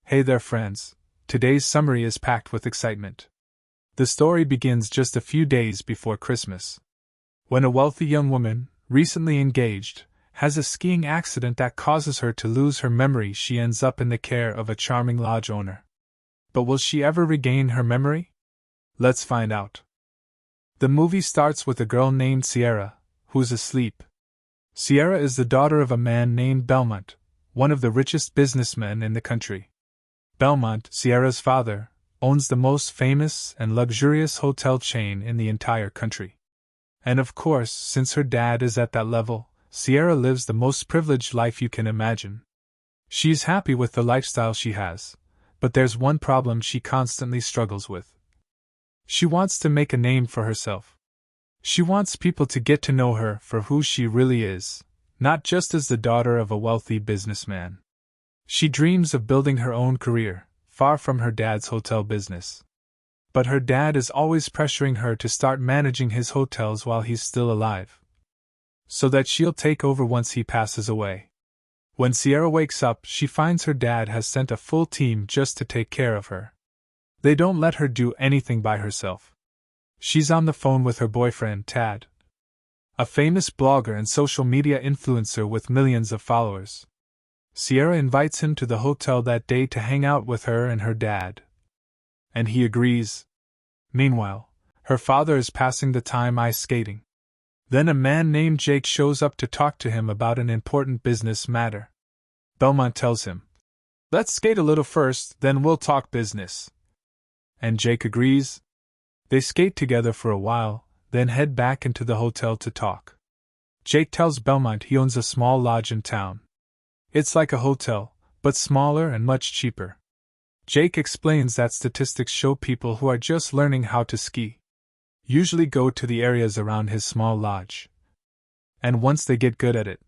Hey there, friends. Today's summary is packed with excitement. The story begins just a few days before Christmas, when a wealthy young woman, recently engaged, has a skiing accident that causes her to lose her memory. She ends up in the care of a charming lodge owner. But will she ever regain her memory? Let's find out. The movie starts with a girl named Sierra, who's asleep. Sierra is the daughter of a man named Belmont, one of the richest businessmen in the country. Belmont, Sierra's father, owns the most famous and luxurious hotel chain in the entire country. And of course, since her dad is at that level, Sierra lives the most privileged life you can imagine. She's happy with the lifestyle she has, but there's one problem she constantly struggles with. She wants to make a name for herself. She wants people to get to know her for who she really is, not just as the daughter of a wealthy businessman. She dreams of building her own career, far from her dad's hotel business. But her dad is always pressuring her to start managing his hotels while he's still alive, so that she'll take over once he passes away. When Sierra wakes up, she finds her dad has sent a full team just to take care of her. They don't let her do anything by herself. She's on the phone with her boyfriend, Tad, a famous blogger and social media influencer with millions of followers. Sierra invites him to the hotel that day to hang out with her and her dad, and he agrees. Meanwhile, her father is passing the time ice skating. Then a man named Jake shows up to talk to him about an important business matter. Belmont tells him, "Let's skate a little first, then we'll talk business." And Jake agrees. They skate together for a while, then head back into the hotel to talk. Jake tells Belmont he owns a small lodge in town. It's like a hotel, but smaller and much cheaper. Jake explains that statistics show people who are just learning how to ski usually go to the areas around his small lodge. And once they get good at it,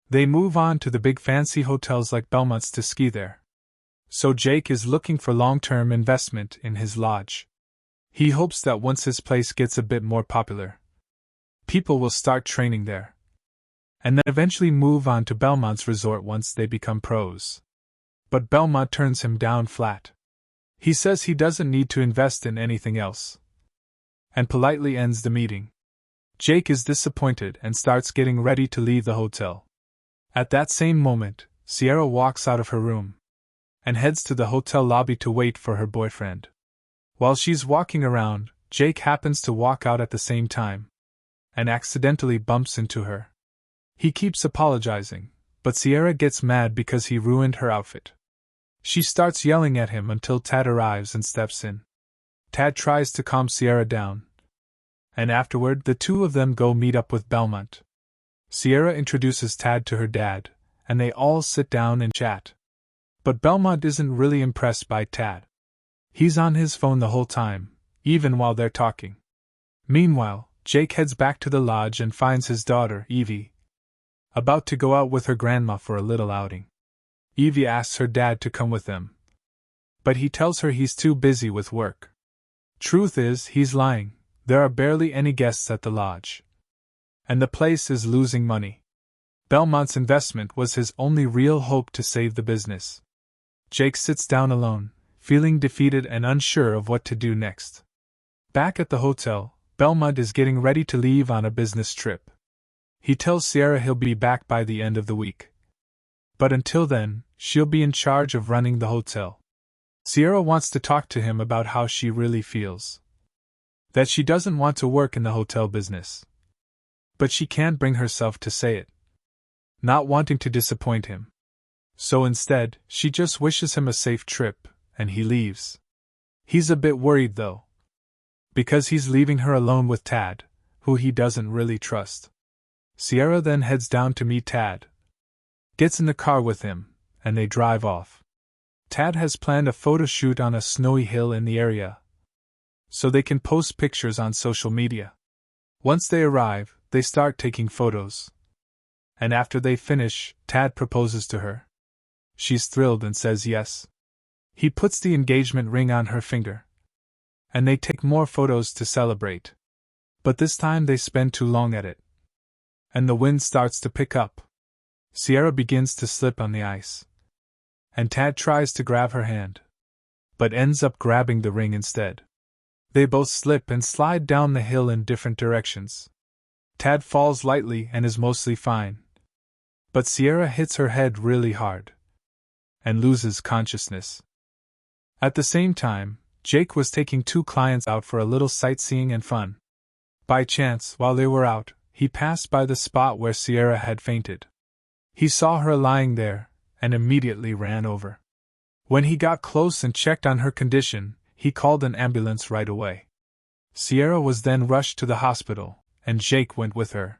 they move on to the big fancy hotels like Belmont's to ski there. So Jake is looking for long-term investment in his lodge. He hopes that once his place gets a bit more popular, people will start training there, and then eventually move on to Belmont's resort once they become pros. But Belmont turns him down flat. He says he doesn't need to invest in anything else, and politely ends the meeting. Jake is disappointed and starts getting ready to leave the hotel. At that same moment, Sierra walks out of her room and heads to the hotel lobby to wait for her boyfriend. While she's walking around, Jake happens to walk out at the same time and accidentally bumps into her. He keeps apologizing, but Sierra gets mad because he ruined her outfit. She starts yelling at him until Tad arrives and steps in. Tad tries to calm Sierra down, and afterward the two of them go meet up with Belmont. Sierra introduces Tad to her dad, and they all sit down and chat. But Belmont isn't really impressed by Tad. He's on his phone the whole time, even while they're talking. Meanwhile, Jake heads back to the lodge and finds his daughter, Evie, about to go out with her grandma for a little outing. Evie asks her dad to come with them, but he tells her he's too busy with work. Truth is, he's lying. There are barely any guests at the lodge, and the place is losing money. Belmont's investment was his only real hope to save the business. Jake sits down alone, feeling defeated and unsure of what to do next. Back at the hotel, Belmont is getting ready to leave on a business trip. He tells Sierra he'll be back by the end of the week, but until then, she'll be in charge of running the hotel. Sierra wants to talk to him about how she really feels. That she doesn't want to work in the hotel business. But she can't bring herself to say it, not wanting to disappoint him. So instead, she just wishes him a safe trip, and he leaves. He's a bit worried though, because he's leaving her alone with Tad, who he doesn't really trust. Sierra then heads down to meet Tad, gets in the car with him, and they drive off. Tad has planned a photo shoot on a snowy hill in the area, so they can post pictures on social media. Once they arrive, they start taking photos. And after they finish, Tad proposes to her. She's thrilled and says yes. He puts the engagement ring on her finger, and they take more photos to celebrate. But this time they spend too long at it, and the wind starts to pick up. Sierra begins to slip on the ice, and Tad tries to grab her hand, but ends up grabbing the ring instead. They both slip and slide down the hill in different directions. Tad falls lightly and is mostly fine, but Sierra hits her head really hard and loses consciousness. At the same time, Jake was taking 2 clients out for a little sightseeing and fun. By chance, while they were out, he passed by the spot where Sierra had fainted. He saw her lying there, and immediately ran over. When he got close and checked on her condition, he called an ambulance right away. Sierra was then rushed to the hospital, and Jake went with her.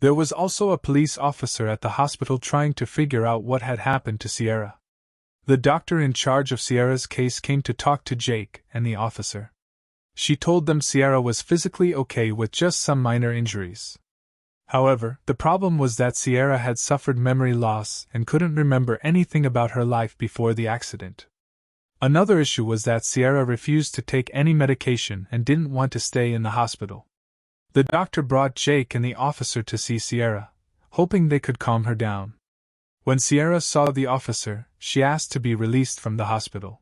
There was also a police officer at the hospital trying to figure out what had happened to Sierra. The doctor in charge of Sierra's case came to talk to Jake and the officer. She told them Sierra was physically okay with just some minor injuries. However, the problem was that Sierra had suffered memory loss and couldn't remember anything about her life before the accident. Another issue was that Sierra refused to take any medication and didn't want to stay in the hospital. The doctor brought Jake and the officer to see Sierra, hoping they could calm her down. When Sierra saw the officer, she asked to be released from the hospital.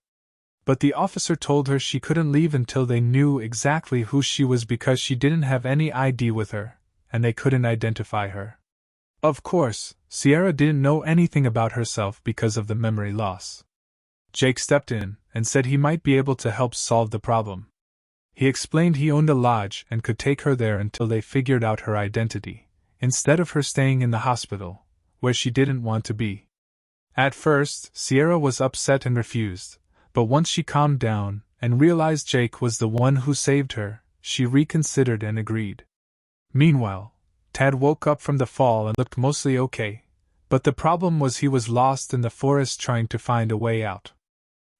But the officer told her she couldn't leave until they knew exactly who she was because she didn't have any ID with her, and they couldn't identify her. Of course, Sierra didn't know anything about herself because of the memory loss. Jake stepped in and said he might be able to help solve the problem. He explained he owned a lodge and could take her there until they figured out her identity, instead of her staying in the hospital, where she didn't want to be. At first, Sierra was upset and refused, but once she calmed down and realized Jake was the one who saved her, she reconsidered and agreed. Meanwhile, Tad woke up from the fall and looked mostly okay, but the problem was he was lost in the forest trying to find a way out.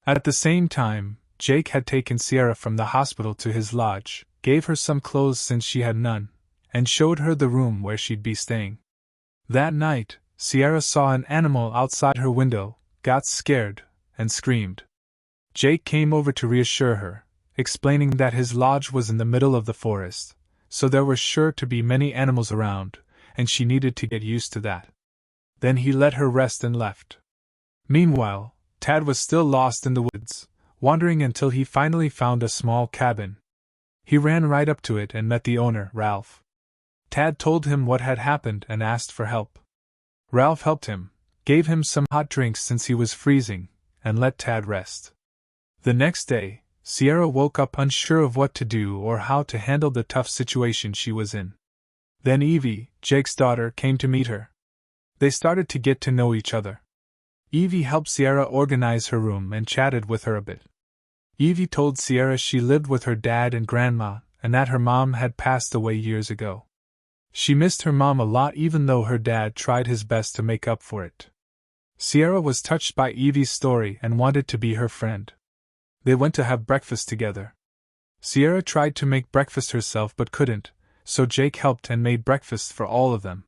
At the same time, Jake had taken Sierra from the hospital to his lodge, gave her some clothes since she had none, and showed her the room where she'd be staying. That night, Sierra saw an animal outside her window, got scared, and screamed. Jake came over to reassure her, explaining that his lodge was in the middle of the forest, so there were sure to be many animals around, and she needed to get used to that. Then he let her rest and left. Meanwhile, Tad was still lost in the woods, wandering until he finally found a small cabin. He ran right up to it and met the owner, Ralph. Tad told him what had happened and asked for help. Ralph helped him, gave him some hot drinks since he was freezing, and let Tad rest. The next day, Sierra woke up unsure of what to do or how to handle the tough situation she was in. Then Evie, Jake's daughter, came to meet her. They started to get to know each other. Evie helped Sierra organize her room and chatted with her a bit. Evie told Sierra she lived with her dad and grandma, and that her mom had passed away years ago. She missed her mom a lot even though her dad tried his best to make up for it. Sierra was touched by Evie's story and wanted to be her friend. They went to have breakfast together. Sierra tried to make breakfast herself but couldn't, so Jake helped and made breakfast for all of them.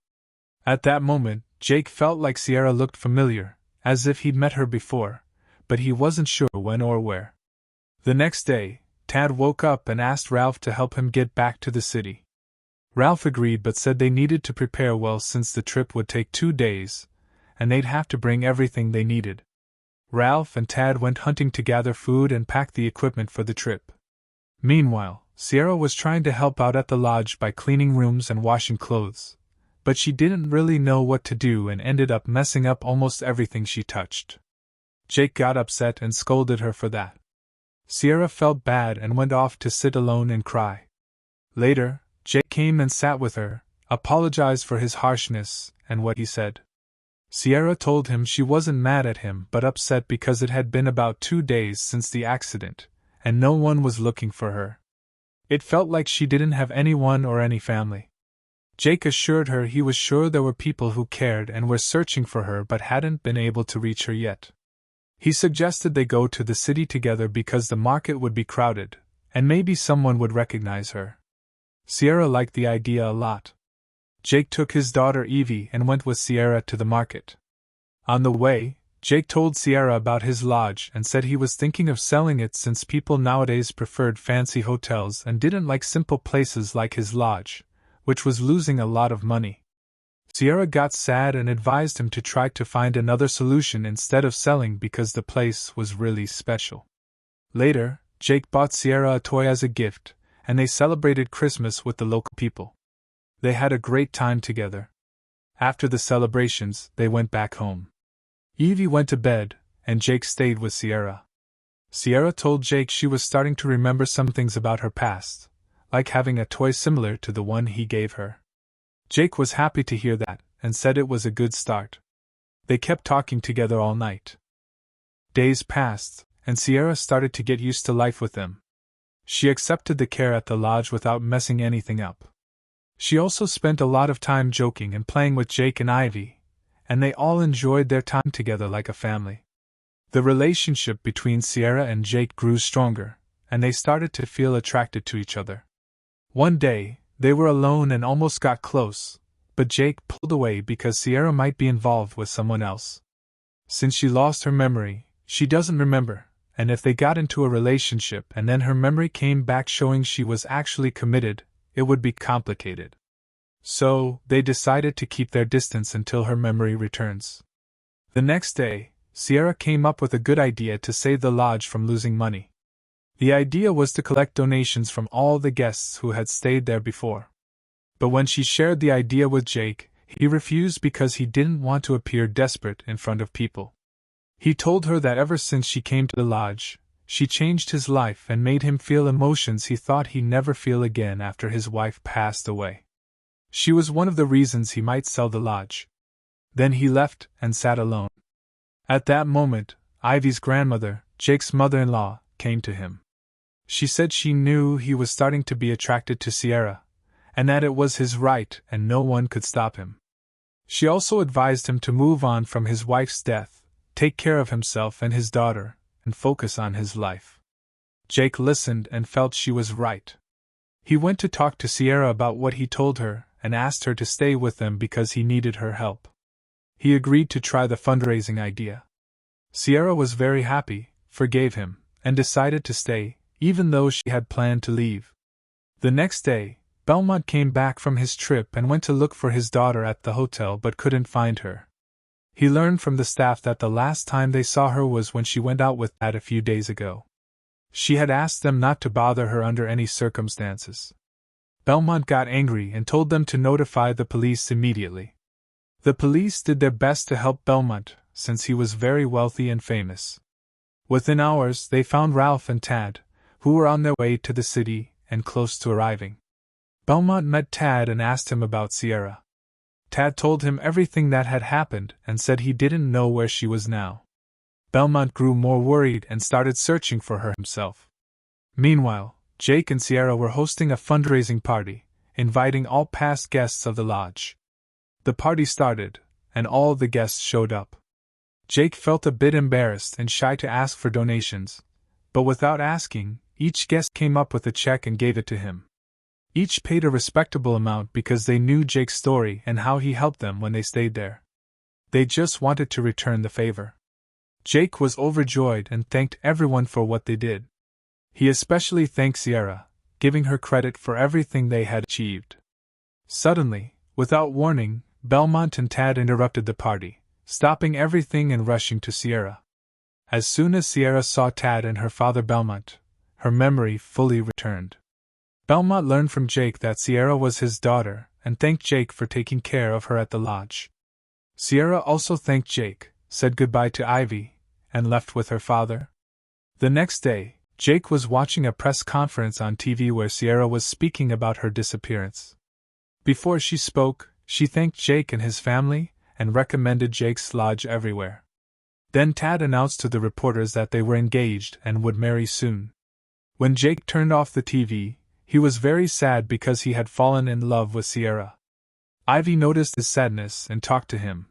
At that moment, Jake felt like Sierra looked familiar, as if he'd met her before, but he wasn't sure when or where. The next day, Tad woke up and asked Ralph to help him get back to the city. Ralph agreed but said they needed to prepare well since the trip would take 2 days, and they'd have to bring everything they needed. Ralph and Tad went hunting to gather food and pack the equipment for the trip. Meanwhile, Sierra was trying to help out at the lodge by cleaning rooms and washing clothes, but she didn't really know what to do and ended up messing up almost everything she touched. Jake got upset and scolded her for that. Sierra felt bad and went off to sit alone and cry. Later, Jake came and sat with her, apologized for his harshness and what he said. Sierra told him she wasn't mad at him but upset because it had been about 2 days since the accident, and no one was looking for her. It felt like she didn't have anyone or any family. Jake assured her he was sure there were people who cared and were searching for her but hadn't been able to reach her yet. He suggested they go to the city together because the market would be crowded, and maybe someone would recognize her. Sierra liked the idea a lot. Jake took his daughter Evie and went with Sierra to the market. On the way, Jake told Sierra about his lodge and said he was thinking of selling it since people nowadays preferred fancy hotels and didn't like simple places like his lodge, which was losing a lot of money. Sierra got sad and advised him to try to find another solution instead of selling because the place was really special. Later, Jake bought Sierra a toy as a gift, and they celebrated Christmas with the local people. They had a great time together. After the celebrations, they went back home. Evie went to bed, and Jake stayed with Sierra. Sierra told Jake she was starting to remember some things about her past, like having a toy similar to the one he gave her. Jake was happy to hear that, and said it was a good start. They kept talking together all night. Days passed, and Sierra started to get used to life with them. She accepted the care at the lodge without messing anything up. She also spent a lot of time joking and playing with Jake and Ivy, and they all enjoyed their time together like a family. The relationship between Sierra and Jake grew stronger, and they started to feel attracted to each other. One day, they were alone and almost got close, but Jake pulled away because Sierra might be involved with someone else. Since she lost her memory, she doesn't remember, and if they got into a relationship and then her memory came back showing she was actually committed, it would be complicated. So, they decided to keep their distance until her memory returns. The next day, Sierra came up with a good idea to save the lodge from losing money. The idea was to collect donations from all the guests who had stayed there before. But when she shared the idea with Jake, he refused because he didn't want to appear desperate in front of people. He told her that ever since she came to the lodge, she changed his life and made him feel emotions he thought he'd never feel again after his wife passed away. She was one of the reasons he might sell the lodge. Then he left and sat alone. At that moment, Ivy's grandmother, Jake's mother-in-law, came to him. She said she knew he was starting to be attracted to Sierra, and that it was his right and no one could stop him. She also advised him to move on from his wife's death, take care of himself and his daughter, and focus on his life. Jake listened and felt she was right. He went to talk to Sierra about what he told her and asked her to stay with them because he needed her help. He agreed to try the fundraising idea. Sierra was very happy, forgave him, and decided to stay, even though she had planned to leave. The next day, Belmont came back from his trip and went to look for his daughter at the hotel but couldn't find her. He learned from the staff that the last time they saw her was when she went out with Tad a few days ago. She had asked them not to bother her under any circumstances. Belmont got angry and told them to notify the police immediately. The police did their best to help Belmont, since he was very wealthy and famous. Within hours, they found Ralph and Tad, who were on their way to the city and close to arriving. Belmont met Tad and asked him about Sierra. Tad told him everything that had happened and said he didn't know where she was now. Belmont grew more worried and started searching for her himself. Meanwhile, Jake and Sierra were hosting a fundraising party, inviting all past guests of the lodge. The party started, and all the guests showed up. Jake felt a bit embarrassed and shy to ask for donations, but without asking, each guest came up with a check and gave it to him. Each paid a respectable amount because they knew Jake's story and how he helped them when they stayed there. They just wanted to return the favor. Jake was overjoyed and thanked everyone for what they did. He especially thanked Sierra, giving her credit for everything they had achieved. Suddenly, without warning, Belmont and Tad interrupted the party, stopping everything and rushing to Sierra. As soon as Sierra saw Tad and her father Belmont, her memory fully returned. Belmont learned from Jake that Sierra was his daughter and thanked Jake for taking care of her at the lodge. Sierra also thanked Jake, said goodbye to Ivy, and left with her father. The next day, Jake was watching a press conference on TV where Sierra was speaking about her disappearance. Before she spoke, she thanked Jake and his family and recommended Jake's lodge everywhere. Then Tad announced to the reporters that they were engaged and would marry soon. When Jake turned off the TV, he was very sad because he had fallen in love with Sierra. Ivy noticed his sadness and talked to him,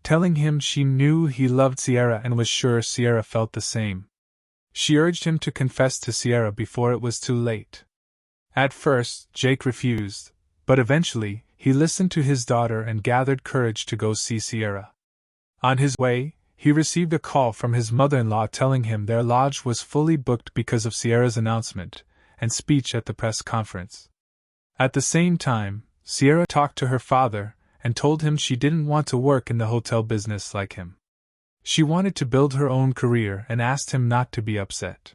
telling him she knew he loved Sierra and was sure Sierra felt the same. She urged him to confess to Sierra before it was too late. At first, Jake refused, but eventually, he listened to his daughter and gathered courage to go see Sierra. On his way, he received a call from his mother-in-law telling him their lodge was fully booked because of Sierra's announcement and speech at the press conference. At the same time, Sierra talked to her father and told him she didn't want to work in the hotel business like him. She wanted to build her own career and asked him not to be upset.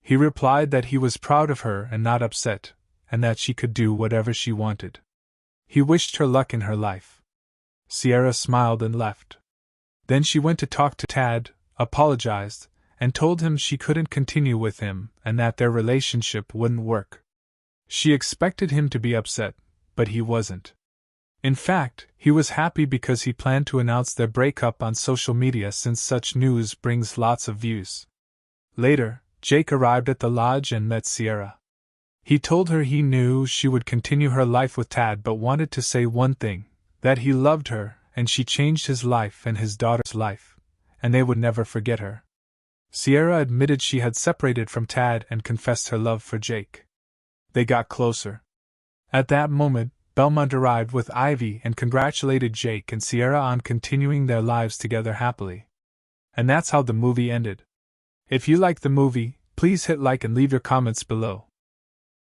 He replied that he was proud of her and not upset, and that she could do whatever she wanted. He wished her luck in her life. Sierra smiled and left. Then she went to talk to Tad, apologized, and told him she couldn't continue with him and that their relationship wouldn't work. She expected him to be upset, but he wasn't. In fact, he was happy because he planned to announce their breakup on social media since such news brings lots of views. Later, Jake arrived at the lodge and met Sierra. He told her he knew she would continue her life with Tad but wanted to say one thing, that he loved her and she changed his life and his daughter's life, and they would never forget her. Sierra admitted she had separated from Tad and confessed her love for Jake. They got closer. At that moment, Belmont arrived with Ivy and congratulated Jake and Sierra on continuing their lives together happily. And that's how the movie ended. If you like the movie, please hit like and leave your comments below.